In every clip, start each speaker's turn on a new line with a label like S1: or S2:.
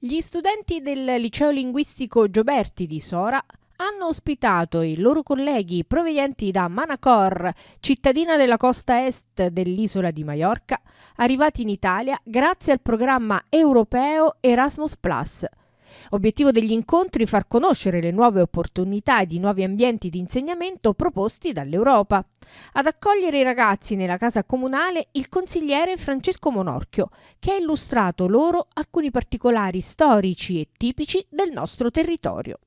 S1: Gli studenti del Liceo Linguistico Gioberti di Sora hanno ospitato i loro colleghi provenienti da Manacor, cittadina della costa est dell'isola di Maiorca, arrivati in Italia grazie al programma europeo Erasmus+. Obiettivo degli incontri: far conoscere le nuove opportunità ed i nuovi ambienti di insegnamento proposti dall'Europa. Ad accogliere i ragazzi nella casa comunale il consigliere Francesco Monorchio, che ha illustrato loro alcuni particolari storici e tipici del nostro territorio.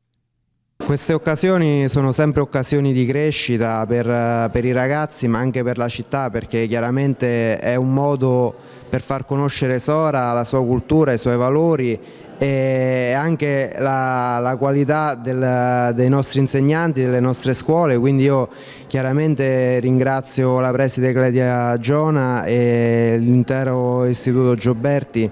S2: Queste occasioni sono sempre occasioni di crescita per i ragazzi, ma anche per la città, perché chiaramente è un modo per far conoscere Sora, la sua cultura, i suoi valori e anche la qualità dei nostri insegnanti, delle nostre scuole. Quindi io chiaramente ringrazio la preside Clelia Giona e l'intero Istituto Gioberti,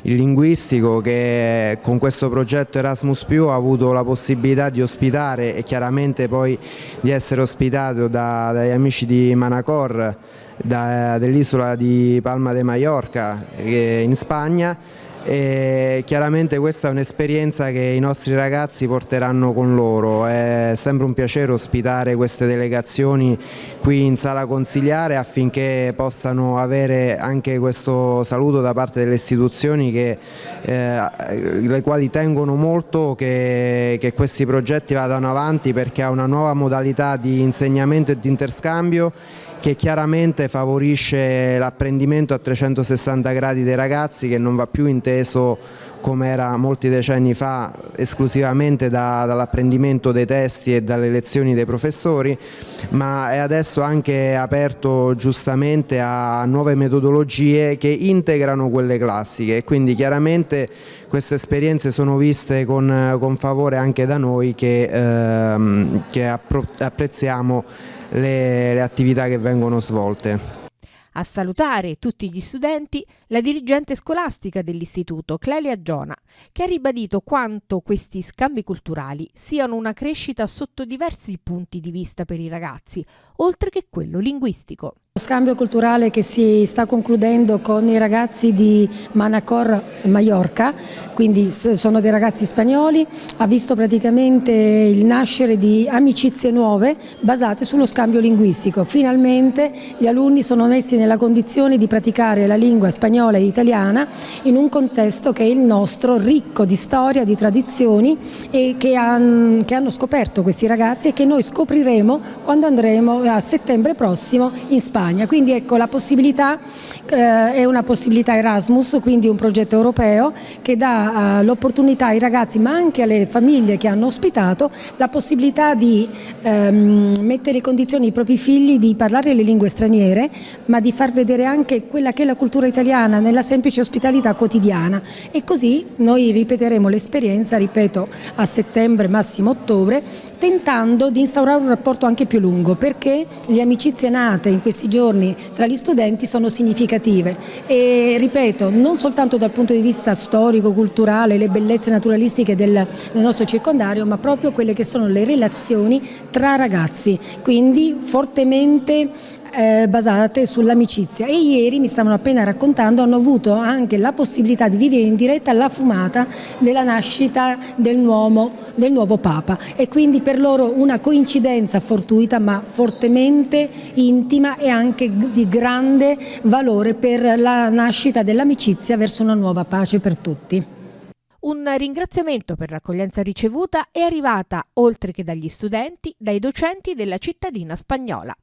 S2: il linguistico, che con questo progetto Erasmus+ ha avuto la possibilità di ospitare e chiaramente poi di essere ospitato dagli amici di Manacor, dell'isola di Palma de Mallorca in Spagna. E chiaramente questa è un'esperienza che i nostri ragazzi porteranno con loro. È sempre un piacere ospitare queste delegazioni qui in sala consigliare, affinché possano avere anche questo saluto da parte delle istituzioni le quali tengono molto che questi progetti vadano avanti, perché ha una nuova modalità di insegnamento e di interscambio che chiaramente favorisce l'apprendimento a 360 gradi dei ragazzi, che non va più inteso, come era molti decenni fa, esclusivamente dall'apprendimento dei testi e dalle lezioni dei professori, ma è adesso anche aperto giustamente a nuove metodologie che integrano quelle classiche, e quindi chiaramente queste esperienze sono viste con favore anche da noi che apprezziamo le attività che vengono svolte.
S1: A salutare tutti gli studenti la dirigente scolastica dell'istituto, Clelia Giona, che ha ribadito quanto questi scambi culturali siano una crescita sotto diversi punti di vista per i ragazzi, oltre che quello linguistico.
S3: Lo scambio culturale che si sta concludendo con i ragazzi di Manacor Mallorca, quindi sono dei ragazzi spagnoli, ha visto praticamente il nascere di amicizie nuove basate sullo scambio linguistico. Finalmente gli alunni sono messi nella condizione di praticare la lingua spagnola e italiana in un contesto che è il nostro, ricco di storia, di tradizioni, e che hanno scoperto questi ragazzi e che noi scopriremo quando andremo a settembre prossimo in Spagna. Quindi ecco, la possibilità è una possibilità Erasmus, quindi un progetto europeo che dà l'opportunità ai ragazzi, ma anche alle famiglie che hanno ospitato, la possibilità di mettere in condizione i propri figli di parlare le lingue straniere, ma di far vedere anche quella che è la cultura italiana nella semplice ospitalità quotidiana. E così noi ripeteremo l'esperienza, ripeto, a settembre, massimo ottobre, tentando di instaurare un rapporto anche più lungo, perché le amicizie nate in questi giorni tra gli studenti sono significative e, ripeto, non soltanto dal punto di vista storico, culturale, le bellezze naturalistiche del nostro circondario, ma proprio quelle che sono le relazioni tra ragazzi, quindi fortemente basate sull'amicizia. E ieri, mi stavano appena raccontando, hanno avuto anche la possibilità di vivere in diretta la fumata della nascita del nuovo Papa, e quindi per loro una coincidenza fortuita ma fortemente intima e anche di grande valore per la nascita dell'amicizia verso una nuova pace per tutti.
S1: Un ringraziamento per l'accoglienza ricevuta è arrivata, oltre che dagli studenti, dai docenti della cittadina spagnola.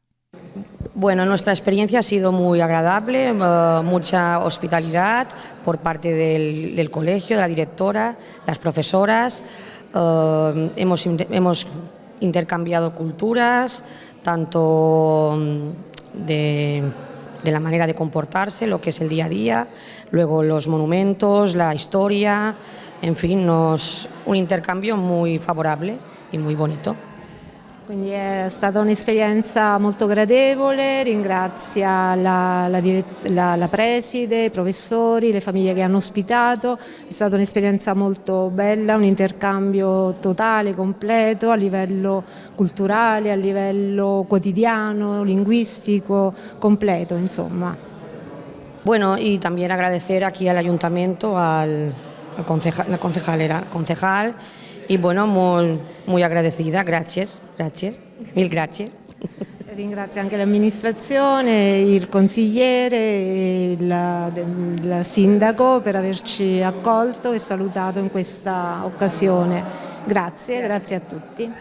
S4: Bueno, nuestra experiencia ha sido muy agradable, mucha hospitalidad por parte del colegio, de la directora, las profesoras. Hemos intercambiado culturas, tanto de la manera de comportarse, lo que es el día a día, luego los monumentos, la historia, en fin, un intercambio muy favorable y muy bonito.
S5: Quindi è stata un'esperienza molto gradevole, ringrazia la preside, i professori, le famiglie che hanno ospitato. È stata un'esperienza molto bella, un intercambio totale, completo, a livello culturale, a livello quotidiano, linguistico, completo, insomma.
S4: Bueno, y también agradecer aquí al ayuntamiento, al la concejal era concejal y bueno, muy agradecida, gracias, mil gracias.
S5: Ringrazio anche l'amministrazione, il consigliere e il sindaco per averci accolto e salutato in questa occasione. Grazie a tutti.